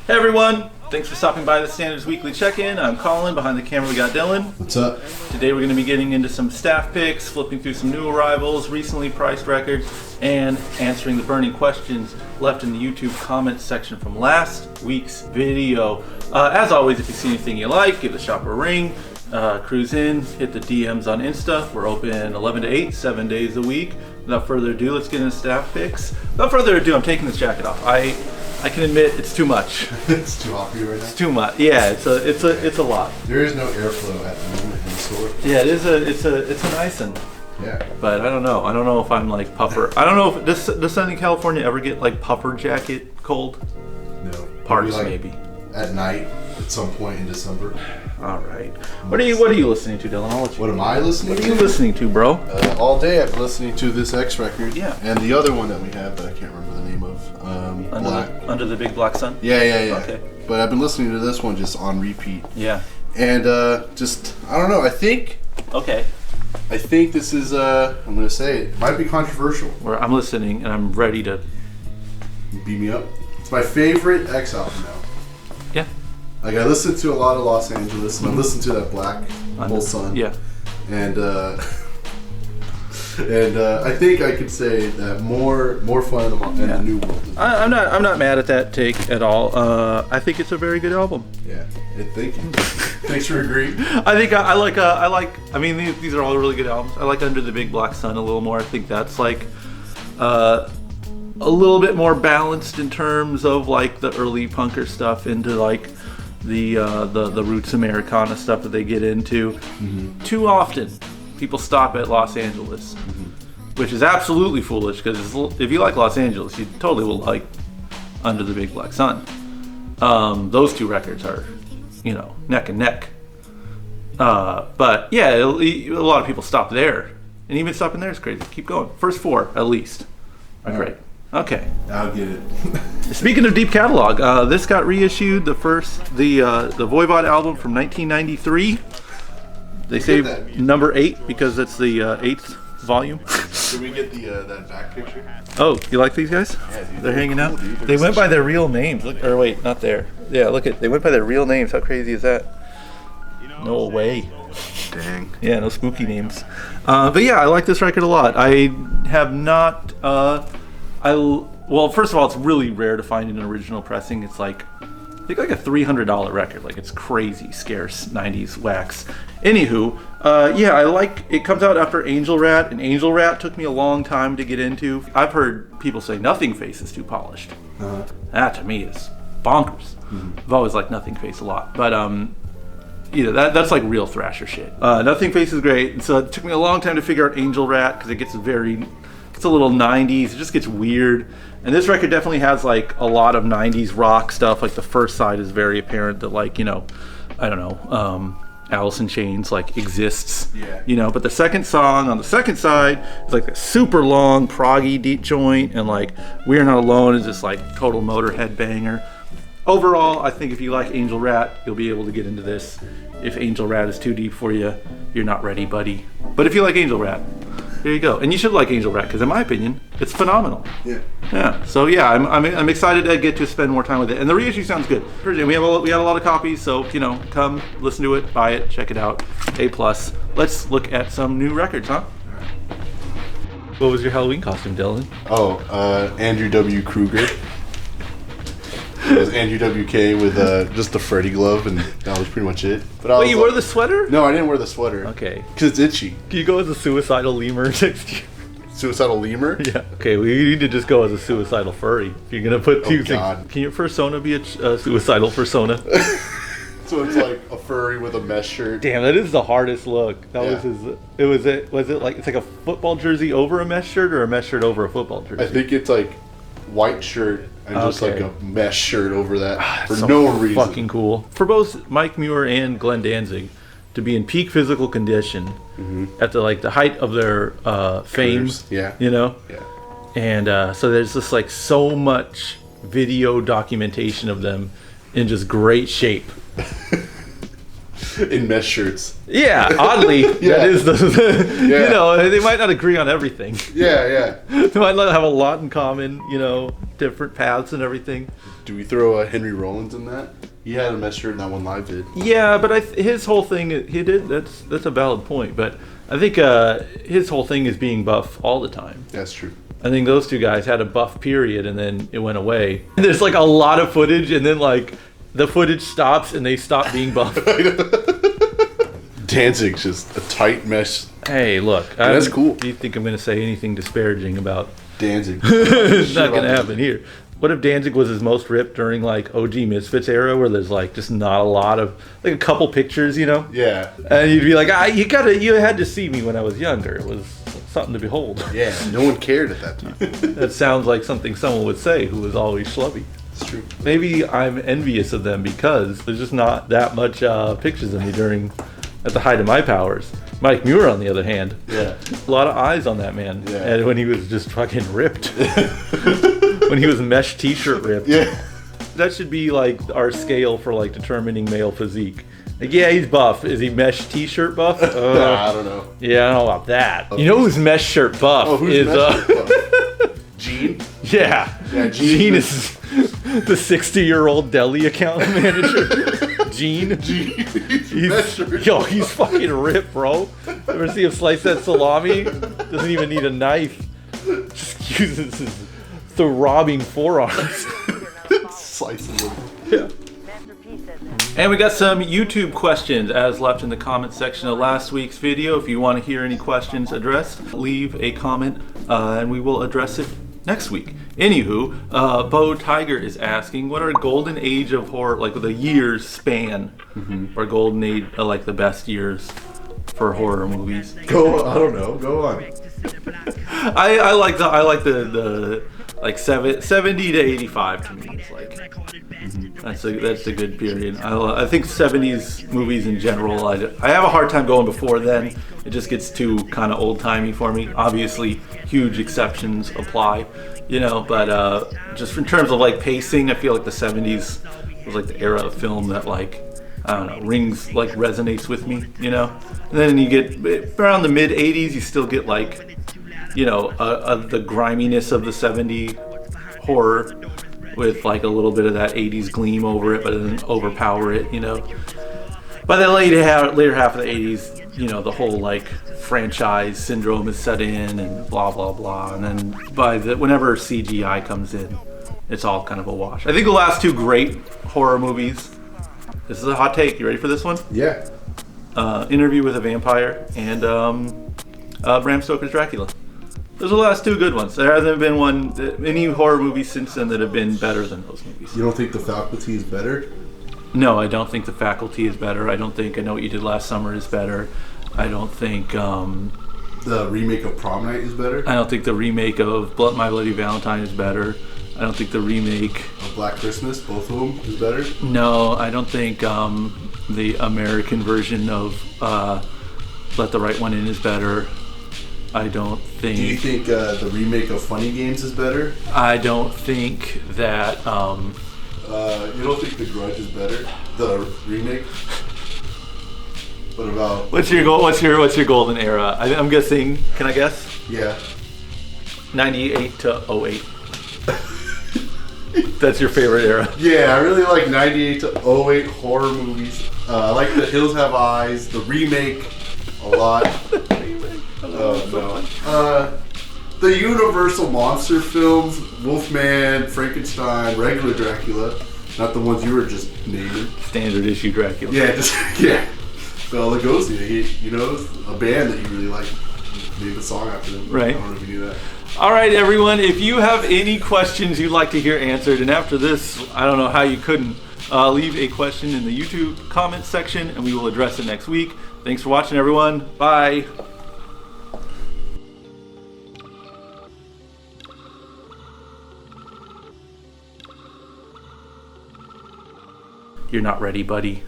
Hey everyone, thanks for stopping by the Standards Weekly Check-In. I'm Colin, behind the camera we got Dylan. What's up? Today we're going to be getting into some staff picks, flipping through some new arrivals, recently priced records, and answering the burning questions left in the YouTube comments section from last week's video. As always, if you see anything you like, give the shop a ring, cruise in, hit the DMs on Insta. We're open 11 to 8, 7 days a week. Without further ado, let's get into staff picks. Without further ado, I'm taking this jacket off. I can admit it's too much. It's too hot for you right now? It's too much. Yeah, it's a lot. There is no airflow at the moment in the store. Yeah, it's a nice one. Yeah. But I don't know if I'm like puffer. I don't know if does Southern California ever get like puffer jacket cold? No. Parts maybe. At night at some point in December. All right. What are you listening to, Dylan? I'll let you. What am I listening to? What are you listening to, bro? All day I've been listening to this X record. Yeah. And the other one that we have that I can't remember the name of. Under the Big Black Sun? Yeah. Okay. But I've been listening to this one just on repeat. Yeah. And just I don't know, I think this is I'm gonna say it might be controversial. Where I'm listening and I'm ready to Beat me up. It's my favorite X album now. Yeah. Like I listened to a lot of Los Angeles, and I listened to that Black Hole Sun. Yeah. And I think I could say that more fun in the New World. I'm not mad at that take at all. I think it's a very good album. Yeah. Thank you. Thanks for agreeing. I think I like. I mean, these are all really good albums. I like Under the Big Black Sun a little more. I think that's like a little bit more balanced in terms of like the early punker stuff into like the roots Americana stuff that they get into. Mm-hmm. Too often, people stop at Los Angeles, which is absolutely foolish because if you like Los Angeles, you totally will like Under the Big Black Sun. Those two records are, neck and neck. But yeah, a lot of people stop there, and even stopping there is crazy. Keep going. First four, at least, are great. Okay. I'll get it. Speaking of deep catalog, this got reissued. The Voivod album from 1993. They saved number 8 because it's the 8th volume. Did we get that back picture? Oh, you like these guys? Yeah, dude, they're hanging out. Dude. They went by their real names. Look, or wait, not there. Yeah, they went by their real names. How crazy is that? No way. Dang. Yeah, no spooky names. But yeah, I like this record a lot. I have not. Well, first of all, it's really rare to find an original pressing. It's like, I think like a $300 record. Like it's crazy scarce 90s wax. Anywho, yeah, I like it. Comes out after Angel Rat, and Angel Rat took me a long time to get into. I've heard people say Nothing Face is too polished. That to me is bonkers. I've always liked Nothing Face a lot, but that's like real thrasher shit. Nothing Face is great, and so it took me a long time to figure out Angel Rat because it gets a little 90s. It just gets weird. And this record definitely has like a lot of 90s rock stuff. Like the first side is very apparent that like, I don't know, Alice in Chains like exists. Yeah. But the second song on the second side is like a super long proggy deep joint, and like We're Not Alone is this like total Motorhead banger. Overall, I think if you like Angel Rat, you'll be able to get into this. If Angel Rat is too deep for you, you're not ready, buddy. But if you like Angel Rat, there you go. And you should like Angel Rat because in my opinion, it's phenomenal. Yeah. So yeah, I'm excited to get to spend more time with it. And the reissue sounds good. We had a lot of copies, so come listen to it, buy it, check it out. A+. Let's look at some new records, huh? What was your Halloween costume, Dylan? Andrew W. Kruger. It was Andrew WK with just the Freddy glove, and that was pretty much it. But Wait, you wore the sweater? No, I didn't wear the sweater. Okay. Because it's itchy. Can you go as a suicidal lemur next year? Suicidal lemur? Yeah. Okay, we need to just go as a suicidal furry. If you're gonna put two God. things, can your persona be a suicidal persona? So it's like a furry with a mesh shirt. Damn, that is the hardest look. That was his. Was it like it's like a football jersey over a mesh shirt or a mesh shirt over a football jersey? I think it's like white shirt and just like a mesh shirt over that for so no reason. Fucking cool. For both Mike Muir and Glenn Danzig to be in peak physical condition at the height of their fame. Careers. Yeah. Yeah. And so there's just like so much video documentation of them in just great shape. in mesh shirts. Yeah, oddly, Yeah. that is the Yeah. you know, they might not agree on everything. Yeah. They might not have a lot in common, you know, different paths and everything. Do we throw Henry Rollins in that? He had a mesh shirt in that one live vid. Yeah, but his whole thing, he did, that's a valid point, but I think his whole thing is being buff all the time. That's true. I think those two guys had a buff period and then it went away. There's like a lot of footage and then like the footage stops and they stop being buff. Danzig's just a tight mesh. Hey, look. That's cool. Do you think I'm going to say anything disparaging about... Danzig. It's not going to happen here. What if Danzig was his most ripped during like OG Misfits era where there's like just not a lot of... Like a couple pictures, you know? Yeah. And you'd be like, you had to see me when I was younger. It was something to behold. Yeah, no one cared at that time. That sounds like something someone would say who was always schlubby. It's true. Maybe I'm envious of them because there's just not that much pictures of me at the height of my powers. Mike Muir, on the other hand, Yeah. a lot of eyes on that man. Yeah. And when he was just fucking ripped, when he was mesh t-shirt ripped. Yeah. That should be like our scale for like determining male physique. Like, yeah, he's buff. Is he mesh t-shirt buff? I don't know. Yeah, I don't know about that. You know who's mesh shirt buff? Oh, who's is mesh shirt buff? Gene? Yeah. Yeah, Gene is the 60-year-old deli account manager. Gene. He's fucking ripped, bro. Ever see him slice that salami? Doesn't even need a knife. Just uses his throbbing forearms. Slicing them. Yeah. And we got some YouTube questions as left in the comment section of last week's video. If you want to hear any questions addressed, leave a comment and we will address it next week. Anywho, Bo Tiger is asking, what are golden age of horror, like the years span, or golden age, like the best years for horror movies? I don't know. Go on. I like the like 70 to 85 to me. It's like that's a good period. I think 70s movies in general. I have a hard time going before then. It just gets too kind of old timey for me. Obviously, huge exceptions apply, you know. But just in terms of like pacing, I feel like the 70s was like the era of film that like, I don't know, resonates with me, you know. And then you get around the mid 80s, you still get like, you know, the griminess of the 70s horror with like a little bit of that 80s gleam over it, but it doesn't overpower it, you know. By the later half of the 80s, you know, the whole like franchise syndrome is set in and blah blah blah, and then whenever CGI comes in, it's all kind of a wash. I think the last two great horror movies, this is a hot take, you ready for this one? Yeah. Interview with a Vampire and Bram Stoker's Dracula. Those are the last two good ones. There hasn't been any horror movies since then that have been better than those movies. You don't think The Faculty is better? No, I don't think The Faculty is better. I don't think I Know What You Did Last Summer is better. I don't think the remake of Prom Night is better? I don't think the remake of My Bloody Valentine is better. I don't think the remake of Black Christmas, both of them, is better? No, I don't think the American version of Let the Right One In is better. I don't think... Do you think the remake of Funny Games is better? I don't think that... you don't think The Grudge is better? The remake? What about... What's your golden era? I'm guessing... Can I guess? Yeah. 98 to 08. That's your favorite era? Yeah, I really like 98 to 08 horror movies. I like The Hills Have Eyes, the remake a lot. The Universal monster films, Wolfman, Frankenstein, regular Dracula, not the ones you were just naming. Standard issue Dracula. Yeah, yeah. Bela Lugosi, you know, a band that you really like, named a song after them. Right. I don't know if you knew that. All right, everyone. If you have any questions you'd like to hear answered, and after this, I don't know how you couldn't, leave a question in the YouTube comments section, and we will address it next week. Thanks for watching, everyone. Bye. You're not ready, buddy.